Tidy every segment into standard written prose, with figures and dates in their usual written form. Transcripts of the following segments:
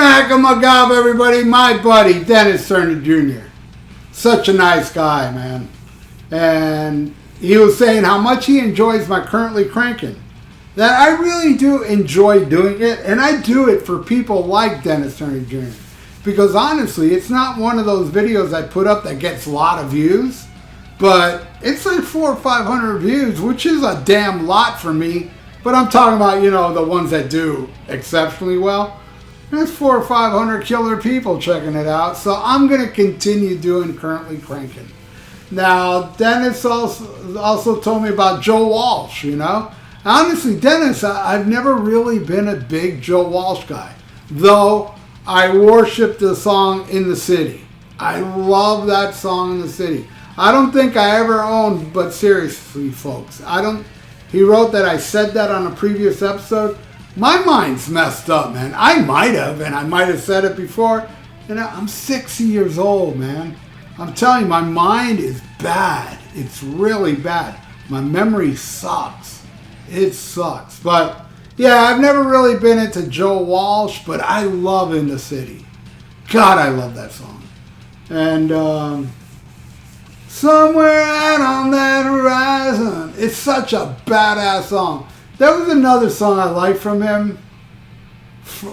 Smack 'em a gob, everybody. My buddy, Dennis Turney Jr. Such a nice guy, man. And he was saying how much he enjoys my Currently Cranking. That I really do enjoy doing it, and I do it for people like Dennis Turney Jr. Because honestly, it's not one of those videos I put up that gets a lot of views, but it's like 400 or 500 views, which is a damn lot for me. But I'm talking about, you know, the ones that do exceptionally well. There's 400 or 500 killer people checking it out, so I'm going to continue doing Currently Cranking. Now, Dennis also told me about Joe Walsh, you know. Honestly, Dennis, I've never really been a big Joe Walsh guy, though I worship the song In the City. I love that song, In the City. I don't think I ever owned, but seriously, folks, he wrote that I said that on a previous episode. My mind's messed up, man. I might have, and I might have said it before. You know, I'm 60 years old, man. I'm telling you, my mind is bad. It's really bad. My memory sucks. It sucks. But, yeah, I've never really been into Joe Walsh, but I love In the City. God, I love that song. And, Somewhere Out on That Horizon. It's such a badass song. There was another song I liked from him.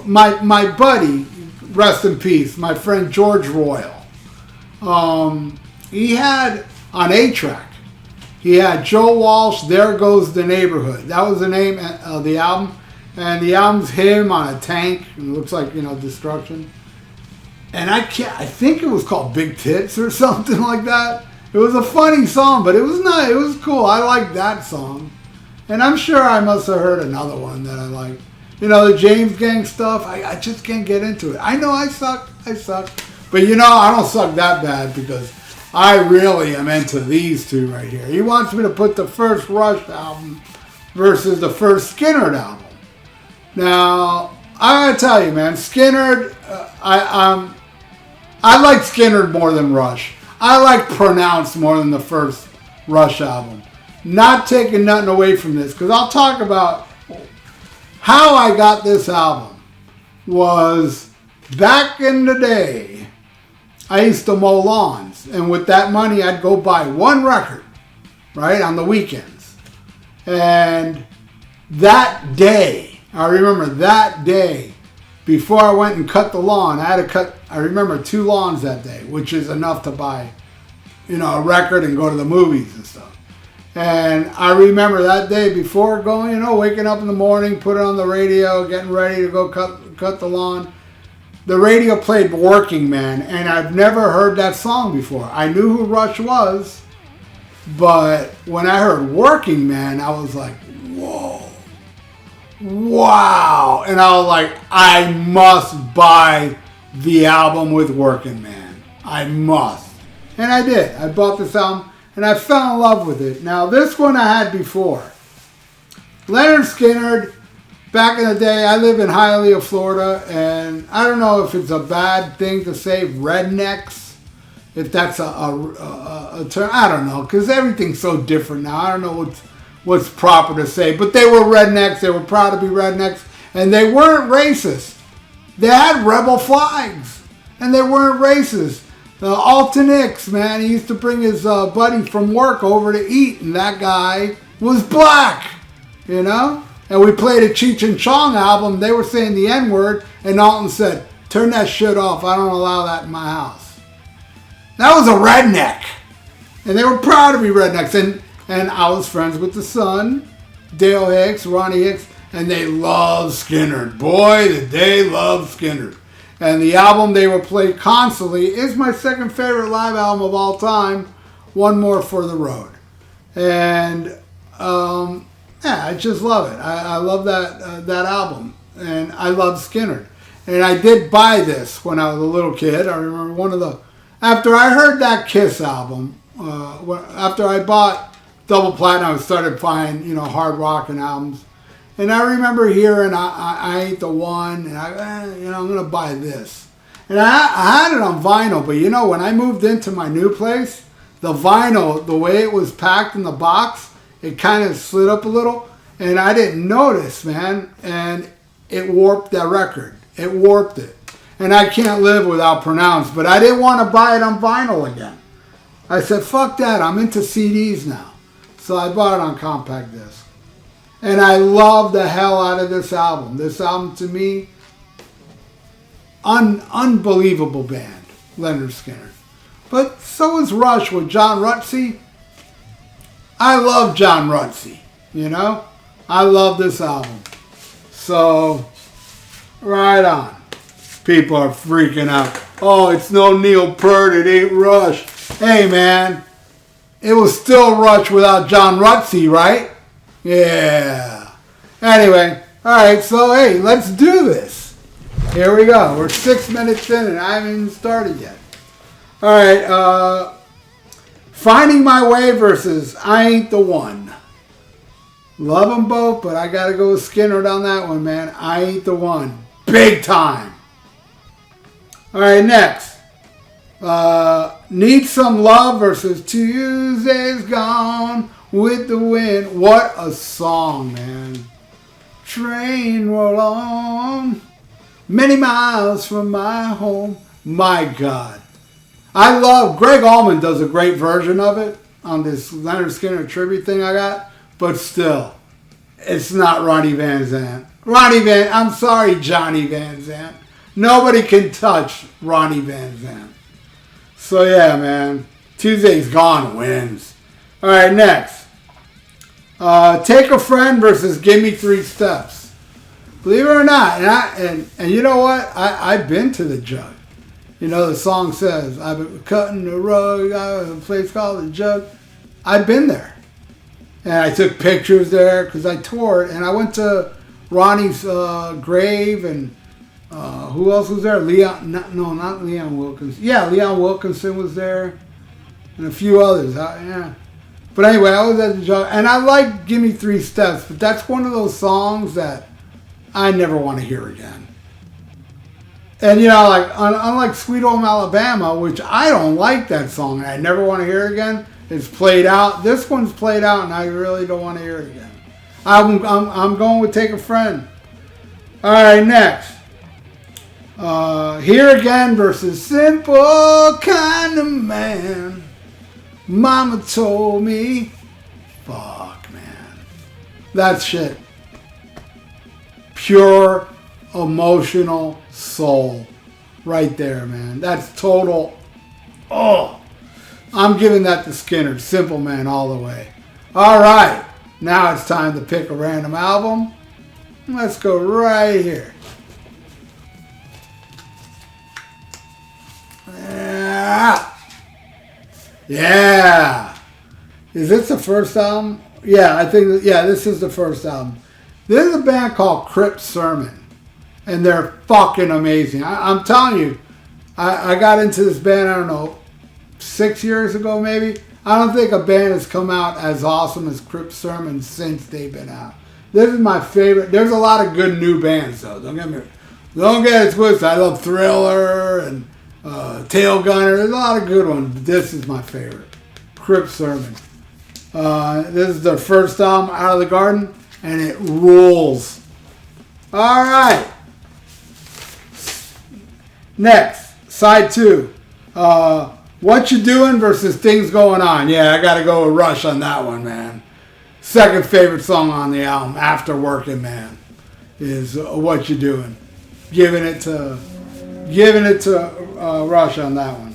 My buddy, rest in peace, my friend George Royal. He had, on A-Track, he had Joe Walsh, There Goes the Neighborhood. That was the name of the album. And the album's him on a tank. It looks like, you know, destruction. And I think it was called Big Tits or something like that. It was a funny song, but it was nice. It was cool. I liked that song. And I'm sure I must have heard another one that I like. You know, the James Gang stuff, I just can't get into it. I know I suck. But you know, I don't suck that bad because I really am into these two right here. He wants me to put the first Rush album versus the first Skynyrd album. Now, I gotta tell you, man, Skynyrd, I like Skynyrd more than Rush. I like Pronounced more than the first Rush album. Not taking nothing away from this, because I'll talk about how I got this album. Was back in the day, I used to mow lawns, and with that money I'd go buy one record, right, on the weekends. And that day, I remember that day, before I went and cut the lawn, I remember 2 lawns that day, which is enough to buy, you know, a record and go to the movies and stuff. And I remember that day before going, you know, waking up in the morning, put it on the radio, getting ready to go cut the lawn. The radio played Working Man, and I've never heard that song before. I knew who Rush was, but when I heard Working Man, I was like, whoa, wow. And I was like, I must buy the album with Working Man. I must. And I did. I bought this album, and I fell in love with it. Now, this one I had before. Lynyrd Skynyrd, back in the day, I live in Hialeah, Florida, and I don't know if it's a bad thing to say rednecks, if that's a term. I don't know, because everything's so different now. I don't know what's proper to say, but they were rednecks. They were proud to be rednecks, and they weren't racist. They had rebel flags, and they weren't racist. Alton Hicks, man, he used to bring his buddy from work over to eat, and that guy was black, you know? And we played a Cheech and Chong album. They were saying the N-word, and Alton said, turn that shit off. I don't allow that in my house. That was a redneck. And they were proud to be rednecks. And I was friends with the son, Dale Hicks, Ronnie Hicks, and they loved Skynyrd. Boy, did they love Skynyrd. And the album they would play constantly is my second favorite live album of all time, One More for the Road. And yeah, I just love it. I love that album. And I love Skynyrd. And I did buy this when I was a little kid. I remember after I heard that Kiss album, after I bought Double Platinum, I started buying, you know, hard rockin' albums. And I remember hearing I Ain't the One, and I'm going to buy this. And I had it on vinyl, but you know, when I moved into my new place, the vinyl, the way it was packed in the box, it kind of slid up a little, and I didn't notice, man, and it warped that record. It warped it. and I Can't Live Without Pronounce, but I didn't want to buy it on vinyl again. I said, fuck that, I'm into CDs now. So I bought it on compact disc. And I love the hell out of this album. This album, to me, unbelievable band, Lynyrd Skynyrd. But so is Rush with John Rutsey. I love John Rutsey, you know? I love this album. So, right on. People are freaking out. Oh, it's no Neil Peart, it ain't Rush. Hey, man, it was still Rush without John Rutsey, right? Yeah. Anyway, all right, so, hey, let's do this. Here we go. We're 6 minutes in and I haven't even started yet. All right, Finding My Way versus I Ain't the One. Love them both, but I got to go with Skynyrd on that one, man. I Ain't the One. Big time. All right, next. Need Some Love versus Tuesday's Gone with the Wind. What a song, man. Train roll on. Many miles from my home. My God. I love, Greg Allman does a great version of it on this Lynyrd Skynyrd tribute thing I got, but still, it's not Ronnie Van Zant. I'm sorry, Johnny Van Zant. Nobody can touch Ronnie Van Zant. So yeah, man, Tuesday's Gone wins. All right, next. Take a Friend versus Give Me 3 Steps. Believe it or not, and you know what? I've been to the Jug. You know, the song says, I've been cutting the rug out of a place called the Jug. I've been there. And I took pictures there because I toured. And I went to Ronnie's grave and who else was there? Not Leon Wilkinson. Yeah, Leon Wilkinson was there. And a few others. Yeah. But anyway, I was at the Jug. And I like Give Me 3 Steps. But that's one of those songs that I never want to hear again. And, you know, like, unlike Sweet Home Alabama, which I don't like that song, and I never want to hear it again, it's played out. This one's played out, and I really don't want to hear it again. I'm going with Take a Friend. All right, next. Here Again versus Simple Kind of Man. Mama told me. Fuck, man. That's shit. Pure emotional soul right there, man. That's total. Oh, I'm giving that to Skynyrd. Simple Man all the way. All right, now it's time to pick a random album. Let's go right here. Yeah. Is this the first album? Yeah, I think. Yeah, this is the first album. This is a band called Crypt Sermon. And they're fucking amazing. I'm telling you, I got into this band, I don't know, 6 years ago maybe. I don't think a band has come out as awesome as Crypt Sermon since they've been out. This is my favorite. There's a lot of good new bands though. Don't get it twisted. I love Thriller and Tail Gunner. There's a lot of good ones. But this is my favorite. Crypt Sermon. This is their first album, Out of the Garden, and it rules. All right. Next, side 2. What You Doing versus Things Going On. Yeah, I got to go with Rush on that one, man. Second favorite song on the album, after Working Man, is What You Doing. Giving it to Rush on that one.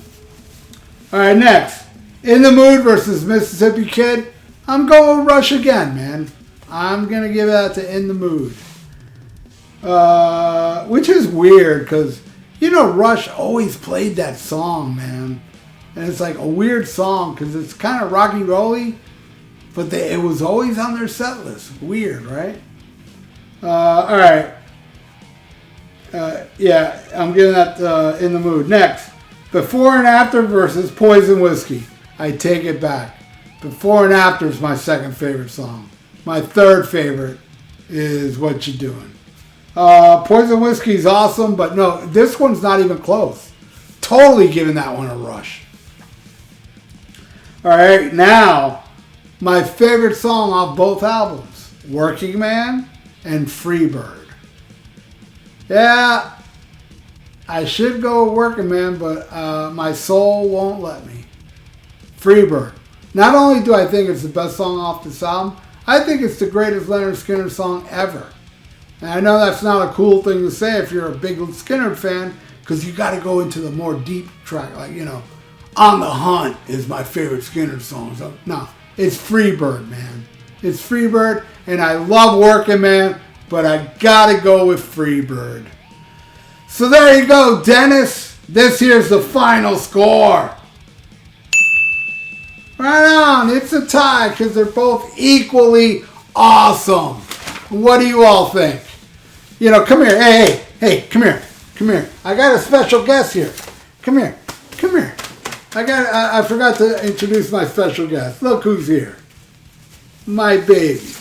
All right, next. In the Mood versus Mississippi Kid. I'm going with Rush again, man. I'm going to give that to In the Mood. Which is weird because, you know, Rush always played that song, man. And it's like a weird song because it's kind of rocky rolly, but it was always on their set list. Weird, right? All right. Yeah, I'm giving that In the Mood. Next, Before and After versus Poison Whiskey. I take it back. Before and After is my second favorite song. My third favorite is What You Doing. Poison Whiskey is awesome, but no, this one's not even close. Totally giving that one a Rush. All right, now, my favorite song off both albums, Working Man and Freebird. Yeah, I should go Working Man, but my soul won't let me. Freebird. Not only do I think it's the best song off this album, I think it's the greatest Lynyrd Skynyrd song ever. And I know that's not a cool thing to say if you're a big Skynyrd fan, because you got to go into the more deep track, like, you know, On the Hunt is my favorite Skynyrd song. So, no, it's Freebird, man. It's Freebird, and I love Working Man, but I got to go with Freebird. So there you go, Dennis. This here's the final score. Right on, it's a tie because they're both equally awesome. What do you all think? You know, come here. Hey, come here. Come here. I got a special guest here. Come here. Come here. I forgot to introduce my special guest. Look who's here. My baby.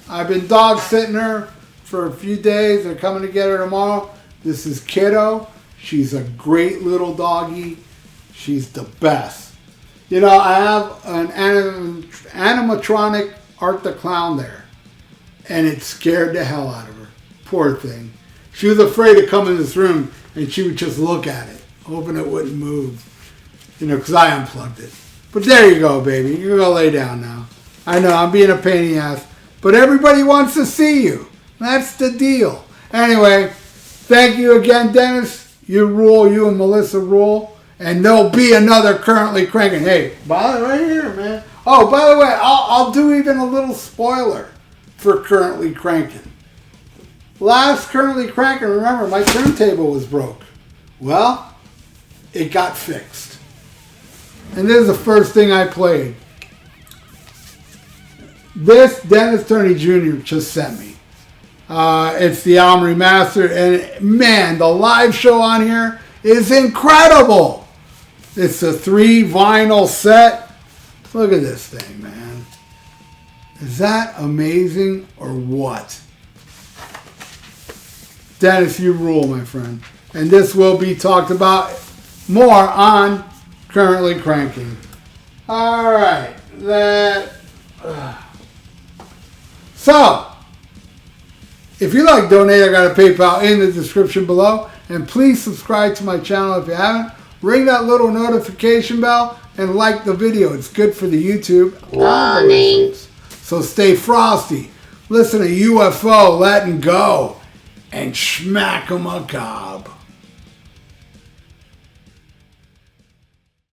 I've been dog sitting her for a few days. They're coming to get her tomorrow. This is Kiddo. She's a great little doggy. She's the best. You know, I have an animatronic Art the Clown there. And it scared the hell out of her. Poor thing. She was afraid to come in this room and she would just look at it, hoping it wouldn't move. You know, because I unplugged it. But there you go, baby. You're going to lay down now. I know, I'm being a pain in the ass. But everybody wants to see you. That's the deal. Anyway, thank you again, Dennis. You rule. You and Melissa rule. And there'll be another Currently Cranking. Hey, right here, man. Oh, by the way, I'll do even a little spoiler for Currently Cranking. Last Currently Cranking, remember, my turntable was broke. Well, it got fixed. And this is the first thing I played. This Dennis Turney Jr. just sent me. It's the album remastered, and man, the live show on here is incredible. It's a 3 vinyl set. Look at this thing, man. Is that amazing or what? Dennis, you rule, my friend. And this will be talked about more on Currently Cranking. All right. So, if you like donate, I got a PayPal in the description below. And please subscribe to my channel if you haven't. Ring that little notification bell and like the video. It's good for the YouTube algorithms. So stay frosty. Listen to UFO, letting go, and schmack 'em a cob.